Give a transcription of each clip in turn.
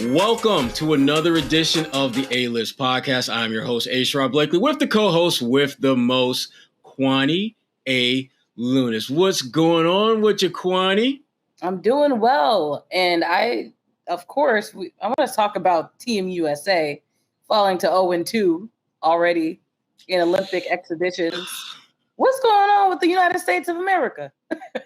Welcome to another edition of the A-List podcast. I'm your host, A.Sherrod Blakely, with the co-host with the most, Kwani A. Lunis. What's going on with you, Kwani? I'm doing well. And I want to talk about Team USA falling to 0-2 already in Olympic exhibitions. What's going on with the United States of America?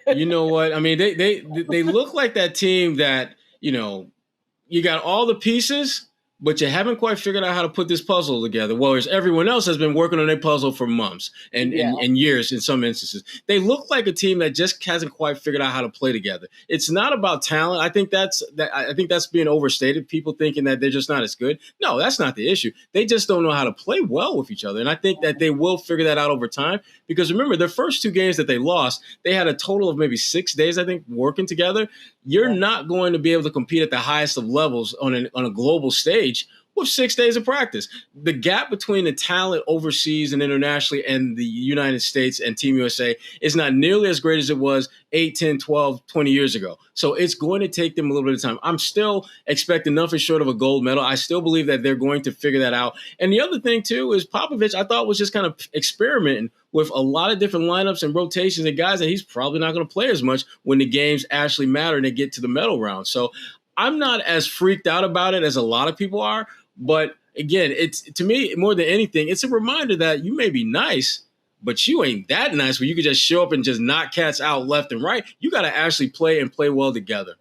You know what? I mean, they look like that team that, you got all the pieces, but you haven't quite figured out how to put this puzzle together. Whereas everyone else has been working on their puzzle for months and years in some instances. They look like a team that just hasn't quite figured out how to play together. It's not about talent. I think that's being overstated. People thinking that they're just not as good. No, that's not the issue. They just don't know how to play well with each other. And I think that they will figure that out over time. Because remember, their first two games that they lost, they had a total of maybe 6 days, I think, working together. You're not going to be able to compete at the highest of levels on a global stage with 6 days of practice. The gap between the talent overseas and internationally and the United States and Team USA is not nearly as great as it was 8, 10, 12, 20 years ago. So it's going to take them a little bit of time. I'm still expecting nothing short of a gold medal. I still believe that they're going to figure that out. And the other thing, too, is Popovich, I thought, was just kind of experimenting with a lot of different lineups and rotations and guys that he's probably not going to play as much when the games actually matter and they get to the medal round. So I'm not as freaked out about it as a lot of people are. But again, it's, to me, more than anything, it's a reminder that you may be nice, but you ain't that nice where you could just show up and just knock cats out left and right. You got to actually play and play well together.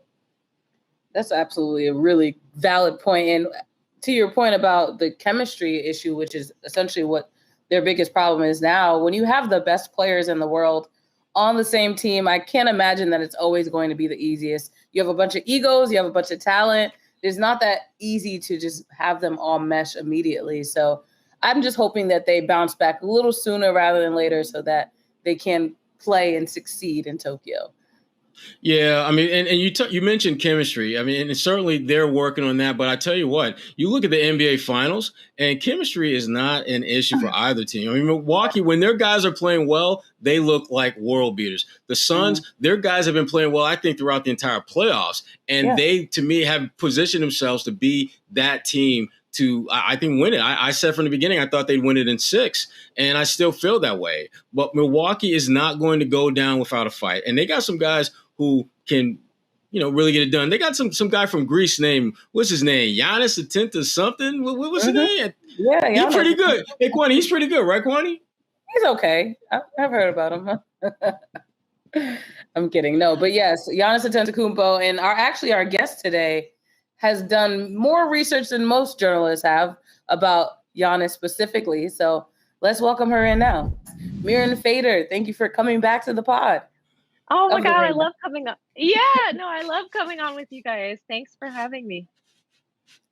That's absolutely a really valid point. And to your point about the chemistry issue, which is essentially what their biggest problem is now, when you have the best players in the world on the same team, I can't imagine that it's always going to be the easiest. You have a bunch of egos, you have a bunch of talent. It's not that easy to just have them all mesh immediately. So I'm just hoping that they bounce back a little sooner rather than later so that they can play and succeed in Tokyo. Yeah, I mean, and you mentioned chemistry. I mean, and certainly they're working on that. But I tell you what, you look at the NBA Finals, and chemistry is not an issue for either team. I mean, Milwaukee, when their guys are playing well, they look like world beaters. The Suns, their guys have been playing well, I think, throughout the entire playoffs. And they, to me, have positioned themselves to be that team to, I think, win it. I said from the beginning, I thought they'd win it in 6, and I still feel that way. But Milwaukee is not going to go down without a fight. And they got some guys who can, really get it done. They got some guy from Greece named, what's his name? Giannis Antetokounmpo something? What was his name? Yeah, he's pretty good. Hey, Kwani, he's pretty good, right, Kwani? He's okay. I've heard about him. I'm kidding. No, but yes, Giannis Antetokounmpo, and our guest today has done more research than most journalists have about Giannis specifically. So let's welcome her in now. Mirin Fader, thank you for coming back to the pod. Oh my God, I love coming on. Yeah, no, I love coming on with you guys. Thanks for having me.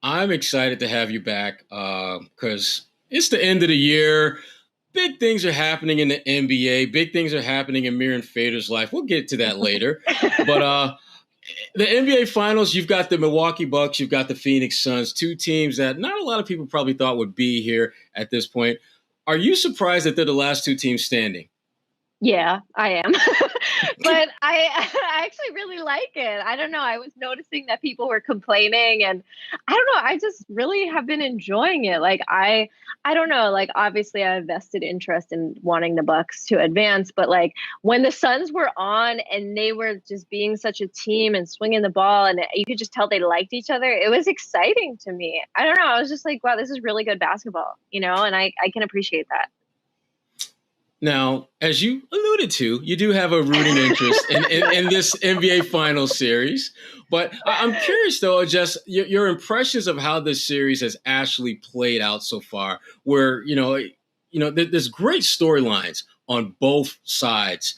I'm excited to have you back because it's the end of the year. Big things are happening in the NBA. Big things are happening in Mirin Fader's life. We'll get to that later. But the NBA Finals, you've got the Milwaukee Bucks, you've got the Phoenix Suns, two teams that not a lot of people probably thought would be here at this point. Are you surprised that they're the last two teams standing? Yeah, I am. But I actually really like it. I don't know. I was noticing that people were complaining, and I don't know. I just really have been enjoying it. Like, I don't know. Like, obviously I have vested interest in wanting the Bucks to advance, but like when the Suns were on and they were just being such a team and swinging the ball, and you could just tell they liked each other, it was exciting to me. I don't know. I was just like, wow, this is really good basketball, and I can appreciate that. Now, as you alluded to, you do have a rooting interest in this NBA Finals series. But I'm curious, though, just your impressions of how this series has actually played out so far, where, there's great storylines on both sides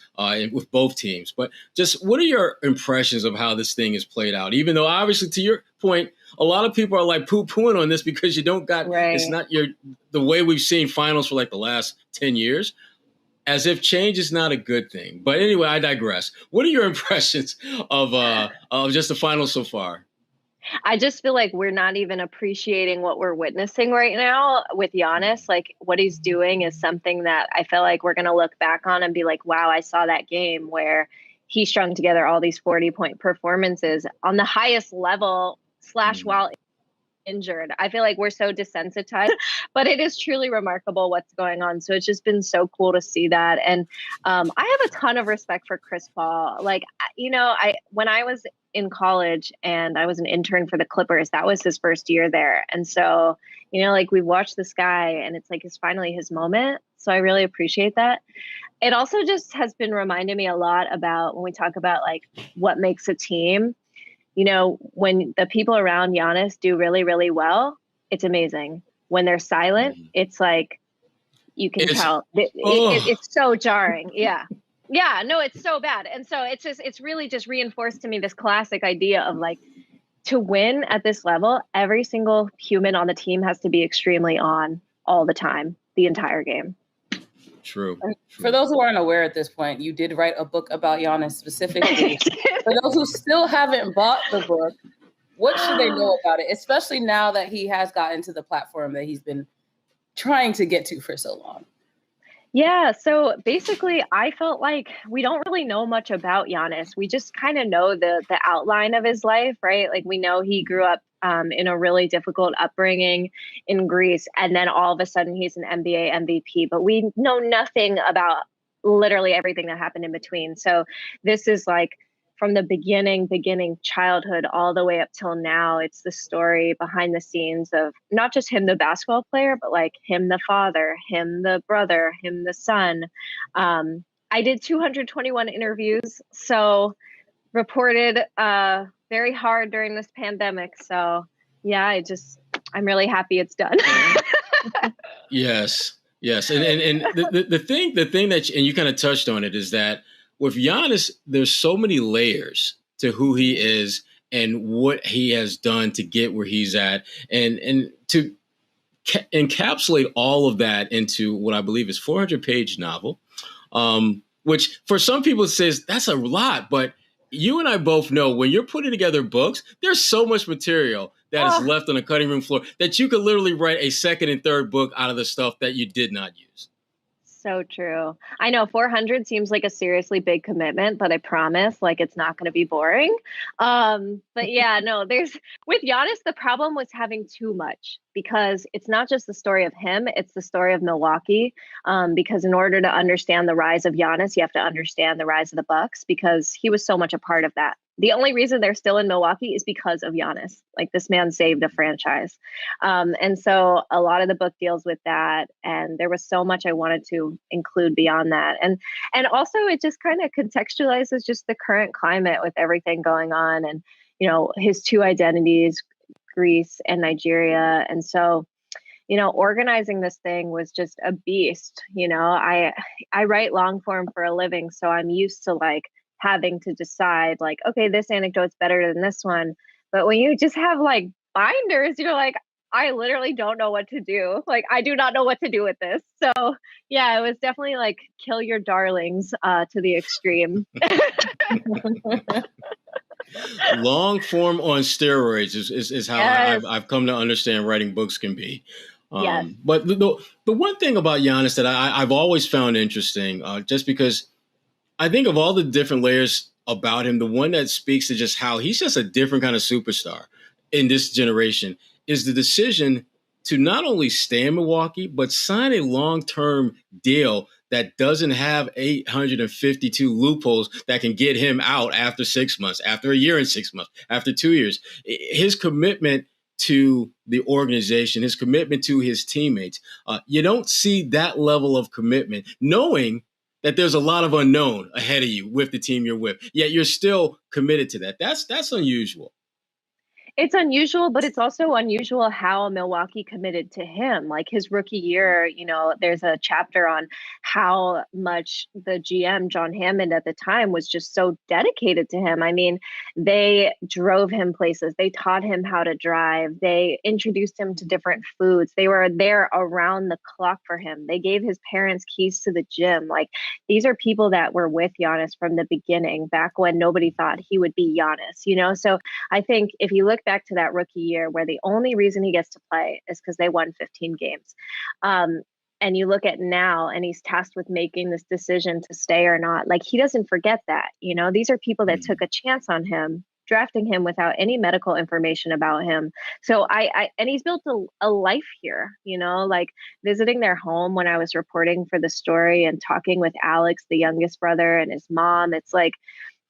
with both teams. But just what are your impressions of how this thing has played out? Even though, obviously, to your point, a lot of people are like poo-pooing on this because you don't got it's not the way we've seen finals for like the last 10 years. As if change is not a good thing. But anyway, I digress. What are your impressions of just the finals so far? I just feel like we're not even appreciating what we're witnessing right now with Giannis. Like what he's doing is something that I feel like we're going to look back on and be like, wow, I saw that game where he strung together all these 40-point performances on the highest level / while injured. I feel like we're so desensitized, but it is truly remarkable what's going on. So it's just been so cool to see that. And I have a ton of respect for Chris Paul. Like, when I was in college and I was an intern for the Clippers, that was his first year there. And so, like we watched this guy and it's like, it's finally his moment. So I really appreciate that. It also just has been reminding me a lot about when we talk about like what makes a team. When the people around Giannis do really, really well, it's amazing. When they're silent, it's like you can tell. It's so jarring. Yeah. Yeah, no, it's so bad. And so it's really just reinforced to me this classic idea of like, to win at this level, every single human on the team has to be extremely on all the time, the entire game. True. For those who aren't aware at this point, you did write a book about Giannis specifically. For those who still haven't bought the book, what should they know about it? Especially now that he has gotten to the platform that he's been trying to get to for so long. Yeah, so basically I felt like we don't really know much about Giannis. We just kind of know the outline of his life, right? Like we know he grew up in a really difficult upbringing in Greece, and then all of a sudden he's an NBA MVP, but we know nothing about literally everything that happened in between. So this is like from the beginning childhood all the way up till now. It's the story behind the scenes of not just him, the basketball player, but like him, the father, him, the brother, him, the son. I did 221 interviews, so reported very hard during this pandemic. So yeah, I'm really happy it's done. Yes. And the thing that, and you kind of touched on it, is that with Giannis, there's so many layers to who he is and what he has done to get where he's at, and to encapsulate all of that into what I believe is 400-page novel, which for some people says that's a lot, but you and I both know when you're putting together books, there's so much material that is left on the cutting room floor that you could literally write a second and third book out of the stuff that you did not use. So true. I know 400 seems like a seriously big commitment, but I promise like it's not going to be boring. But yeah, no, with Giannis, the problem was having too much, because it's not just the story of him, it's the story of Milwaukee. Because in order to understand the rise of Giannis, you have to understand the rise of the Bucks, because he was so much a part of that. The only reason they're still in Milwaukee is because of Giannis. Like this man saved a franchise. And so a lot of the book deals with that. And there was so much I wanted to include beyond that. And also it just kind of contextualizes just the current climate with everything going on, and, his two identities, Greece and Nigeria. And so, organizing this thing was just a beast. I write long form for a living, so I'm used to like having to decide like, okay, this anecdote's better than this one. But when you just have like binders, you're like, I literally don't know what to do. Like, I do not know what to do with this. So yeah, it was definitely like kill your darlings to the extreme. Long form on steroids is how Yes. I've come to understand writing books can be. Yes. But the one thing about Giannis that I've always found interesting, just because I think of all the different layers about him, the one that speaks to just how he's just a different kind of superstar in this generation is the decision to not only stay in Milwaukee, but sign a long-term deal that doesn't have 852 loopholes that can get him out after 6 months, after a year and 6 months, after 2 years. His commitment to the organization, his commitment to his teammates, you don't see that level of commitment, knowing that there's a lot of unknown ahead of you with the team you're with, yet you're still committed to that. That's unusual. It's unusual, but it's also unusual how Milwaukee committed to him. Like his rookie year, there's a chapter on how much the GM, John Hammond, at the time was just so dedicated to him. I mean, they drove him places. They taught him how to drive. They introduced him to different foods. They were there around the clock for him. They gave his parents keys to the gym. Like, these are people that were with Giannis from the beginning, back when nobody thought he would be Giannis, So I think if you look look back to that rookie year where the only reason he gets to play is because they won 15 games. And you look at now and he's tasked with making this decision to stay or not. Like, he doesn't forget that, you know, these are people that took a chance on him, drafting him without any medical information about him. So and he's built a life here, you know, like visiting their home when I was reporting for the story and talking with Alex, the youngest brother, and his mom. It's like,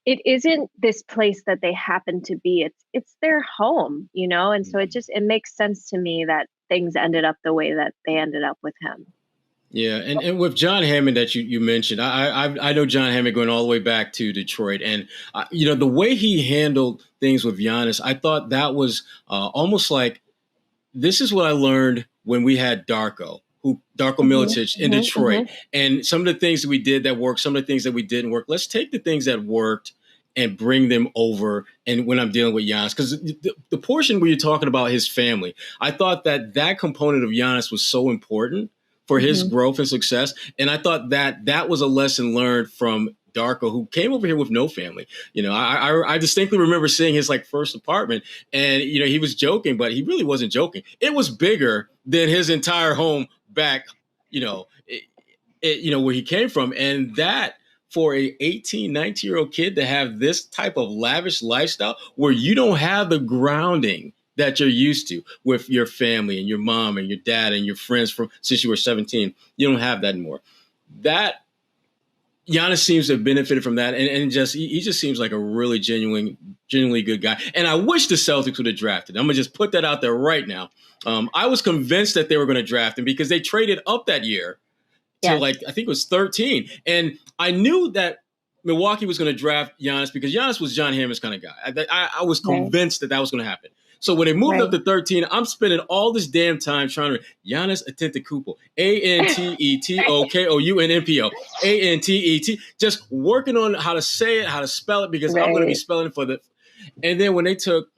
it isn't this place that they happen to be. It's their home, you know? And so it makes sense to me that things ended up the way that they ended up with him. Yeah, and with John Hammond that you mentioned, I know John Hammond going all the way back to Detroit, and you know, the way he handled things with Giannis, I thought that was almost like, this is what I learned when we had Darko Milicic in Detroit, and some of the things that we did that worked, some of the things that we didn't work. Let's take the things that worked and bring them over. And when I'm dealing with Giannis, because the portion where you're talking about his family, I thought that component of Giannis was so important for his growth and success. And I thought that was a lesson learned from Darko, who came over here with no family. You know, I distinctly remember seeing his first apartment, and you know, he was joking, but he really wasn't joking. It was bigger than his entire home back, you know, where he came from. And that, for a 18, 19-year-old kid to have this type of lavish lifestyle where you don't have the grounding that you're used to with your family and your mom and your dad and your friends from since you were 17, you don't have that anymore. That Giannis seems to have benefited from that, and he just seems like a really genuinely good guy. And I wish the Celtics would have drafted. I'm gonna just put that out there right now. I was convinced that they were going to draft him because they traded up that year to I think it was 13, and I knew that Milwaukee was going to draft Giannis because Giannis was John Hammond's kind of guy. I was convinced that was going to happen. So when they moved up to 13, I'm spending all this damn time trying to Giannis Antetokounmpo, Antetokounmpo, Antet, just working on how to say it, how to spell it, because I'm going to be spelling it for the. And then when they took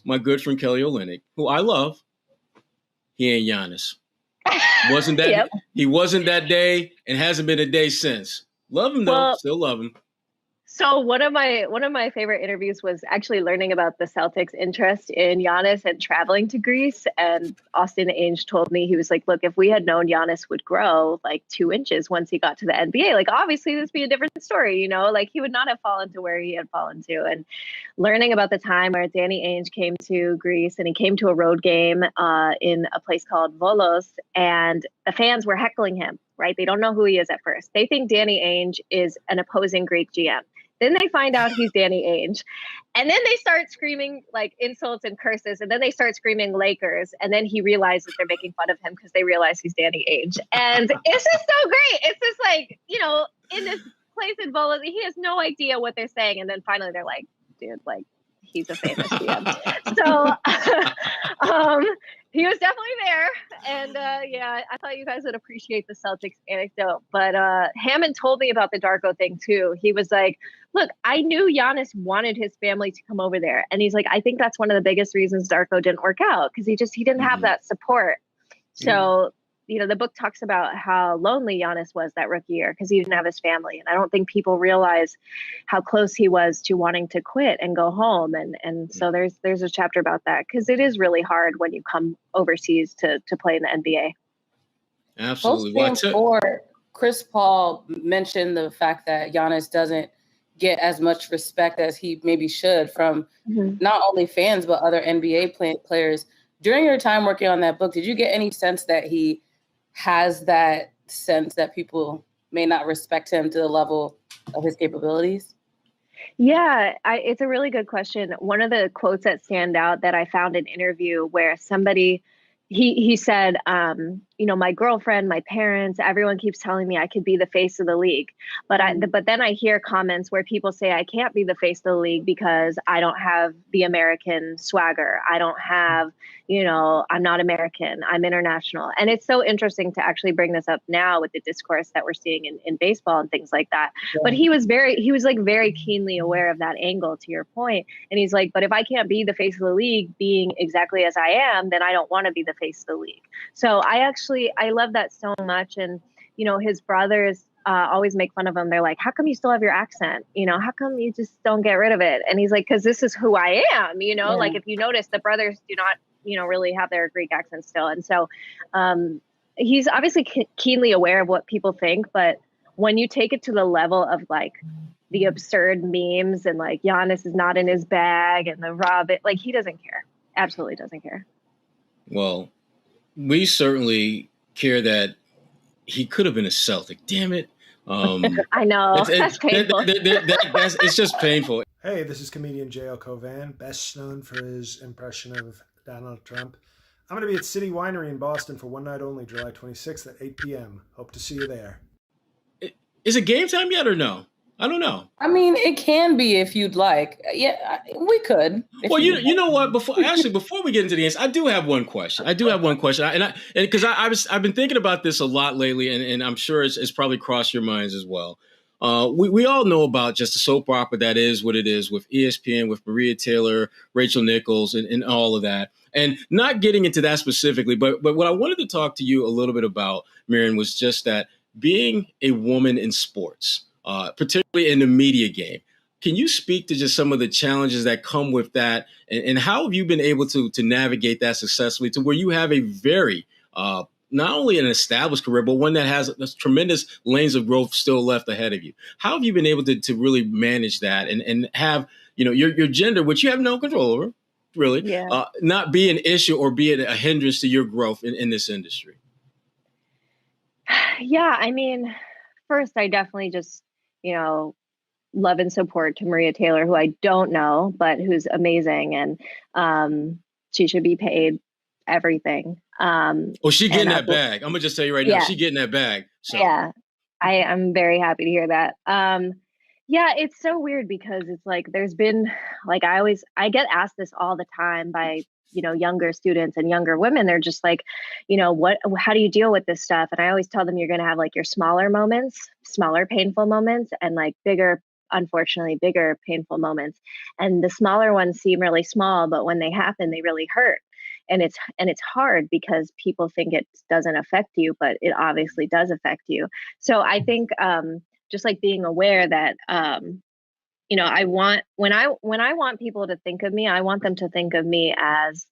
my good friend Kelly Olynyk, who I love, he ain't Giannis. Wasn't that he wasn't that day, and hasn't been a day since. Love him though, still love him. So one of my favorite interviews was actually learning about the Celtics' interest in Giannis and traveling to Greece. And Austin Ainge told me, he was like, look, if we had known Giannis would grow like 2 inches once he got to the NBA, like obviously this would be a different story, you know, like he would not have fallen to where he had fallen to. And learning about the time where Danny Ainge came to Greece and he came to a road game in a place called Volos, and the fans were heckling him, right? They don't know who he is at first. They think Danny Ainge is an opposing Greek GM. Then they find out he's Danny Ainge. And then they start screaming like insults and curses. And then they start screaming Lakers. And then he realizes they're making fun of him because they realize he's Danny Ainge. And it's just so great. It's just like, you know, in this place in Bola, he has no idea what they're saying. And then finally they're like, dude, like, he's a famous GM. So he was definitely there. And I thought you guys would appreciate the Celtics anecdote. But Hammond told me about the Darko thing too. He was like, look, I knew Giannis wanted his family to come over there. And he's like, I think that's one of the biggest reasons Darko didn't work out, because he didn't have that support. So you know, the book talks about how lonely Giannis was that rookie year because he didn't have his family. And I don't think people realize how close he was to wanting to quit and go home. And so there's a chapter about that, because it is really hard when you come overseas to play in the NBA. Absolutely. Before Chris Paul mentioned the fact that Giannis doesn't get as much respect as he maybe should from not only fans, but other NBA players. During your time working on that book, did you get any sense that he has that sense that people may not respect him to the level of his capabilities? Yeah, it's a really good question. One of the quotes that stand out that I found in an interview where somebody, he said, you know, my girlfriend, my parents, everyone keeps telling me I could be the face of the league. But then I hear comments where people say I can't be the face of the league because I don't have the American swagger. I don't have, you know, I'm not American. I'm international. And it's so interesting to actually bring this up now with the discourse that we're seeing in baseball and things like that. Yeah. But he was very keenly aware of that angle, to your point. And he's like, but if I can't be the face of the league being exactly as I am, then I don't want to be the face of the league. So I love that so much. And, you know, his brothers always make fun of him. They're like, how come you still have your accent? How come you just don't get rid of it? And he's like, because this is who I am, like if you notice, the brothers do not, really have their Greek accent still. And so he's obviously keenly aware of what people think, but when you take it to the level of like the absurd memes and like Giannis is not in his bag and the Robin, like he doesn't care. Absolutely doesn't care. Well, we certainly care that he could have been a Celtic. Damn it. I know. That's painful. It's just painful. Hey, this is comedian J.L. Covan, best known for his impression of Donald Trump. I'm going to be at City Winery in Boston for one night only, July 26th at 8 p.m. Hope to see you there. Is it game time yet or no? I don't know. I mean, it can be if you'd like. Yeah, we could. Well, you know what? Before we get into the games, I do have one question. I've been thinking about this a lot lately, and I'm sure it's probably crossed your minds as well. We all know about just the soap opera that is what it is with ESPN, with Maria Taylor, Rachel Nichols, and all of that. And not getting into that specifically, but what I wanted to talk to you a little bit about, Mirin, was just that being a woman in sports, particularly in the media game. Can you speak to just some of the challenges that come with that, and how have you been able to navigate that successfully to where you have a very not only an established career, but one that has tremendous lanes of growth still left ahead of you? How have you been able to really manage that and have your gender, which you have no control over, really, not be an issue or be a hindrance to your growth in this industry? Yeah, I mean, first, I definitely just, love and support to Maria Taylor, who I don't know, but who's amazing. And she should be paid everything. Well, she getting that bag. I'm going to just tell you right now, she getting that bag. So. Yeah, I'm very happy to hear that. Yeah, it's so weird because it's like there's been, like, I get asked this all the time by younger students and younger women. They're just like, how do you deal with this stuff? And I always tell them you're going to have like your smaller moments, smaller painful moments, and like unfortunately bigger painful moments. And the smaller ones seem really small, but when they happen, they really hurt. And it's hard because people think it doesn't affect you, but it obviously does affect you. So I think just like being aware that I want when I want people to think of me, I want them to think of me as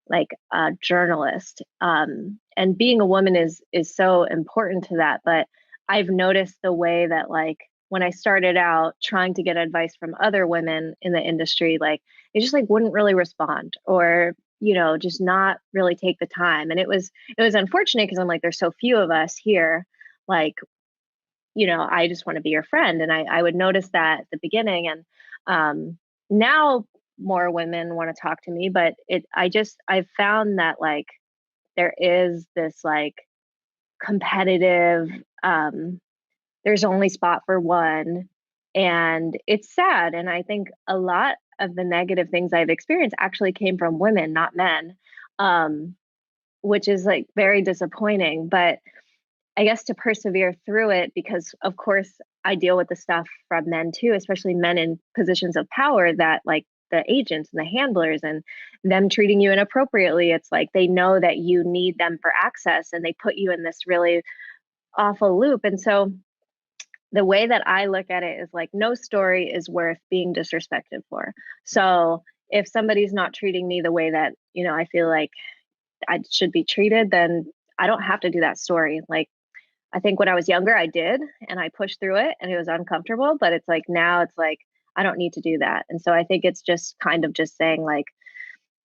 like a journalist. And being a woman is so important to that. But I've noticed the way that like when I started out trying to get advice from other women in the industry, like they just like wouldn't really respond or just not really take the time. And it was unfortunate because I'm like, there's so few of us here, like I just want to be your friend. And I would notice that at the beginning. And now more women want to talk to me, but I've found that like there is this like competitive, there's only spot for one. And it's sad. And I think a lot of the negative things I've experienced actually came from women, not men, which is like very disappointing. But I guess to persevere through it, because of course I deal with the stuff from men too, especially men in positions of power that like the agents and the handlers and them treating you inappropriately. It's like they know that you need them for access and they put you in this really awful loop. And so the way that I look at it is like no story is worth being disrespected for. So if somebody's not treating me the way that, I feel like I should be treated, then I don't have to do that story. Like, I think when I was younger, I did, and I pushed through it and it was uncomfortable, but it's like, now it's like, I don't need to do that. And so I think it's just kind of just saying like,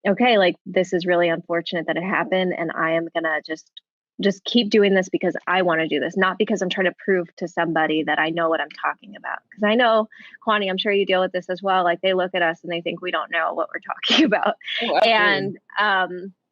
okay, like this is really unfortunate that it happened. And I am going to just keep doing this because I want to do this, not because I'm trying to prove to somebody that I know what I'm talking about. Because I know, Kwani, I'm sure you deal with this as well. Like they look at us and they think we don't know what we're talking about. Oh, and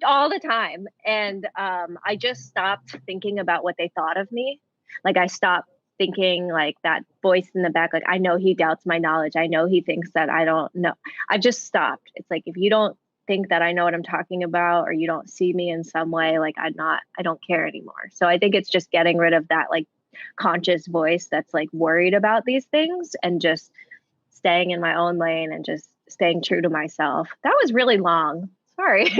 all the time. And I just stopped thinking about what they thought of me. Like I stopped thinking like that voice in the back, like I know he doubts my knowledge. I know he thinks that I don't know. I just stopped. It's like, if you don't think that I know what I'm talking about, or you don't see me in some way, like I don't care anymore. So I think it's just getting rid of that like conscious voice that's like worried about these things and just staying in my own lane and just staying true to myself. That was really long. Sorry.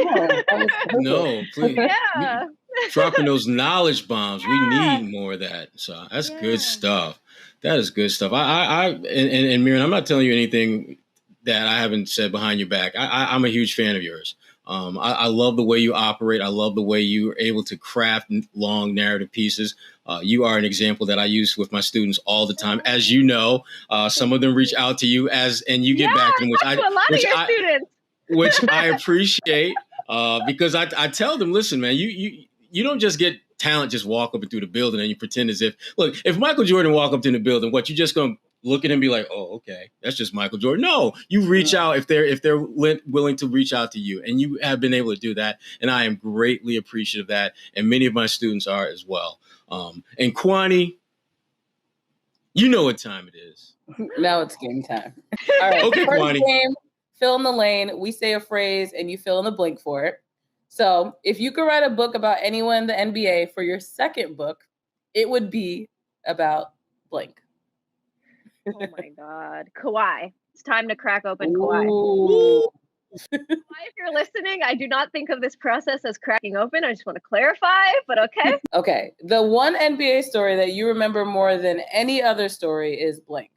No, please. Yeah. Dropping those knowledge bombs. We Yeah. need more of that. So that's Yeah. good stuff. That is good stuff. And Mirin, I'm not telling you anything that I haven't said behind your back. I'm a huge fan of yours. I love the way you operate. I love the way you're able to craft long narrative pieces. You are an example that I use with my students all the time. As you know, some of them reach out to you and you get back to them, a lot of your students. Which I appreciate because I tell them, listen, man, you don't just get talent, just walk up and through the building and you pretend as if Michael Jordan walk up to the building, what, you just going to look at him and be like, oh, okay, that's just Michael Jordan. No, you reach out if they're willing to reach out to you, and you have been able to do that, and I am greatly appreciative of that, and many of my students are as well. And Kwani, you know what time it is. Now it's game time. All right, okay, first Kwani. game, fill in the lane. We say a phrase and you fill in the blank for it. So if you could write a book about anyone in the NBA for your second book, it would be about blank. Oh my God. Kawhi. It's time to crack open Ooh. Kawhi. If you're listening, I do not think of this process as cracking open. I just want to clarify, but okay. Okay. The one NBA story that you remember more than any other story is blank.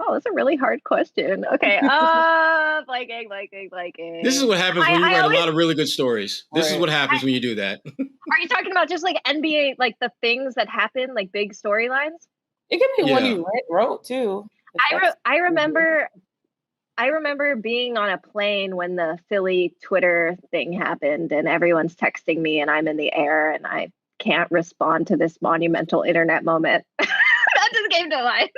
Oh, that's a really hard question. Okay. Blanking. This is what happens when you write a lot of really good stories. This is what happens when you do that. Are you talking about just like NBA, like the things that happen, like big storylines? It could be one you wrote too. I remember being on a plane when the Philly Twitter thing happened and everyone's texting me and I'm in the air and I can't respond to this monumental internet moment. That just came to mind.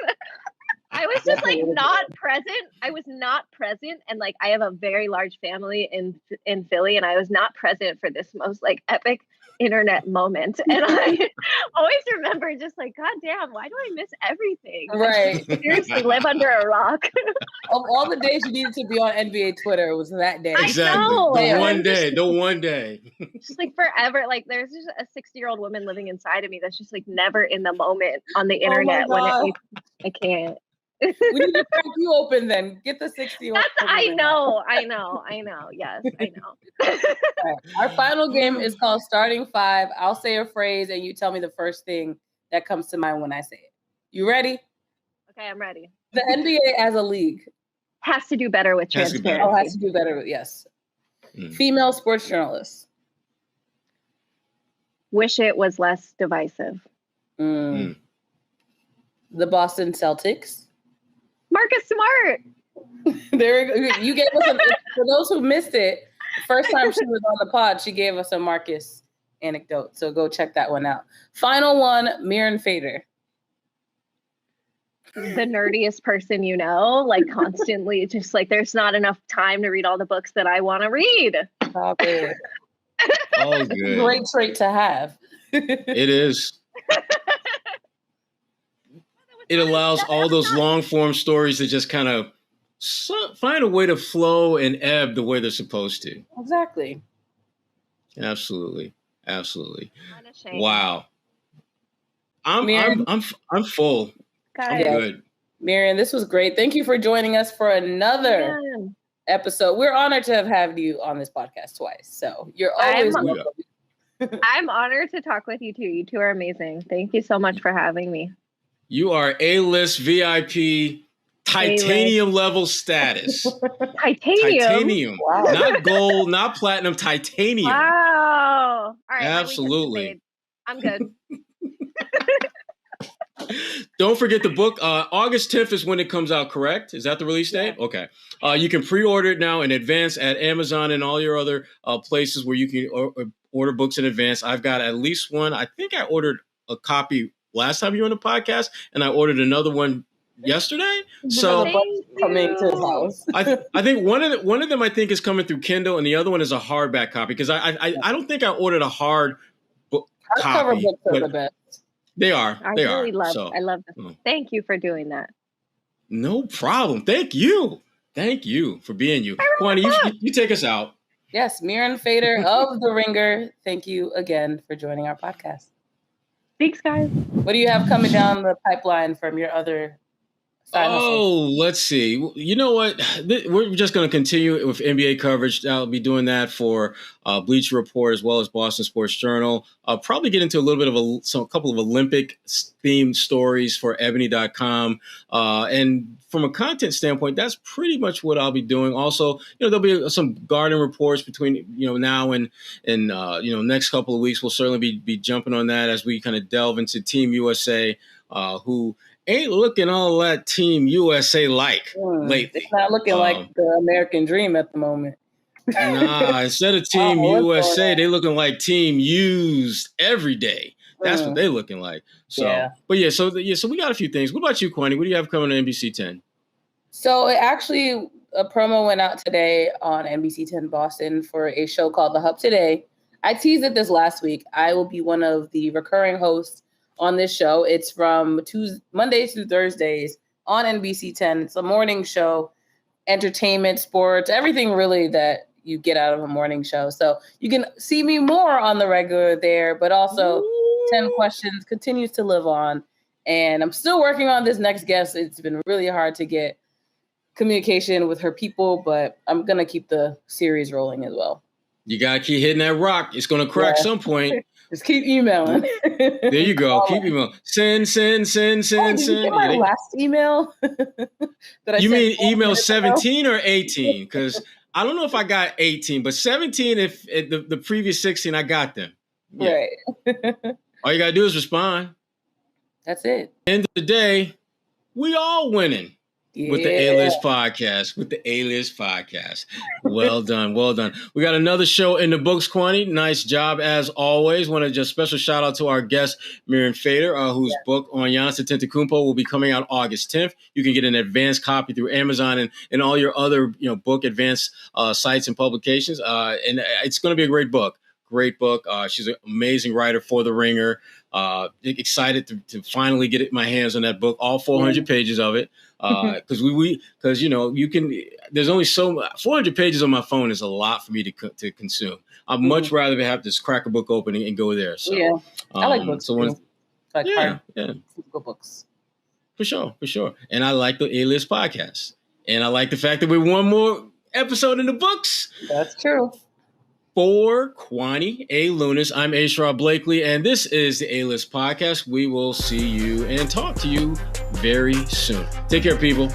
I was just like not present. I was not present. And like, I have a very large family in Philly and I was not present for this most like epic internet moment. And I always remember just like, God damn, why do I miss everything? Right. I seriously live under a rock. Of all the days you needed to be on NBA Twitter, it was that day. Exactly. The one day. Just like forever. Like there's just a 60-year-old woman living inside of me that's just like never in the moment on the internet I can't. We need to crack you open then. Get the 60. I know. Yes, I know. Right. Our final game is called Starting Five. I'll say a phrase and you tell me the first thing that comes to mind when I say it. You ready? Okay, I'm ready. The NBA as a league has to do better with transparency. Has to do better with, yes. Female sports journalists. Wish it was less divisive. The Boston Celtics. Marcus Smart. There we go. You gave us for those who missed it, the first time she was on the pod, she gave us a Marcus anecdote. So go check that one out. Final one, Mirin Fader. The nerdiest person you know, like constantly just like there's not enough time to read all the books that I want to read. Stop it. Oh, good. Great trait to have. It is. It allows all those long form stories to just kind of find a way to flow and ebb the way they're supposed to. Exactly. Absolutely. Unashamed. Wow. I'm full. I'm good. Mirin, this was great. Thank you for joining us for another episode. We're honored to have had you on this podcast twice. So you're always welcome. I'm honored to talk with you too. You two are amazing. Thank you so much for having me. You are A-list VIP titanium level status. Titanium. Wow. Not gold, not platinum, titanium. Wow. All right. Absolutely. I'm good. Don't forget the book. August 10th is when it comes out, correct? Is that the release date? Yeah. Okay. You can pre-order it now in advance at Amazon and all your other places where you can order books in advance. I've got at least one. I think I ordered a copy last time you were on the podcast, and I ordered another one yesterday. So coming to his house. I think one of them I think is coming through Kindle, and the other one is a hardback copy because I don't think I ordered a hard book copy. Hardcover books are the best. They are. I love this. Thank you for doing that. No problem. Thank you for being you. Kwani, you take us out. Yes, Mirin Fader of The Ringer. Thank you again for joining our podcast. Thanks, guys. What do you have coming down the pipeline from your other Let's see. You know what? We're just going to continue with NBA coverage. I'll be doing that for Bleacher Report as well as Boston Sports Journal. I'll probably get into a little bit of a couple of Olympic-themed stories for Ebony.com. And from a content standpoint, that's pretty much what I'll be doing. Also, there'll be some Garden reports between now and next couple of weeks. We'll certainly be jumping on that as we kind of delve into Team USA, who ain't looking all that Team USA like lately. It's not looking like the American dream at the moment. Nah, instead of Team USA, they looking like Team Used every day. That's what they looking like. So, yeah. But so we got a few things. What about you, Kwani? What do you have coming on NBC 10? So actually, a promo went out today on NBC 10 Boston for a show called The Hub Today. I teased it this last week. I will be one of the recurring hosts on this show. It's from Mondays through Thursdays on NBC 10. It's a morning show, entertainment, sports, everything really that you get out of a morning show. So you can see me more on the regular there, but also 10 Questions continues to live on. And I'm still working on this next guest. It's been really hard to get communication with her people, but I'm going to keep the series rolling as well. You got to keep hitting that rock. It's going to crack some point. Just keep emailing. There you go. Keep emailing. Send. Did you get my last email? You mean email 17 or 18? Because I don't know if I got 18, but 17, if the previous 16, I got them. Yeah. Right. All you got to do is respond. That's it. End of the day, we all winning. With the A-List podcast. Well done. We got another show in the books, Kwani. Nice job as always. Want to just special shout out to our guest, Mirin, whose book on Giannis Antetokounmpo will be coming out August 10th. You can get an advanced copy through Amazon and all your other book advanced sites and publications. And it's going to be a great book. She's an amazing writer for The Ringer. Excited to finally get my hands on that book, all 400 pages of it. Because you can. There's only 400 pages on my phone is a lot for me to consume. I'd much rather have this crack a book open and go there. So, yeah, I like books. Physical books. For sure. And I like the A-List podcast, and I like the fact that we're one more episode in the books. That's true. For Kwani A. Lunis, I'm A.Sherrod Blakely, and this is the A-List Podcast. We will see you and talk to you very soon. Take care, people.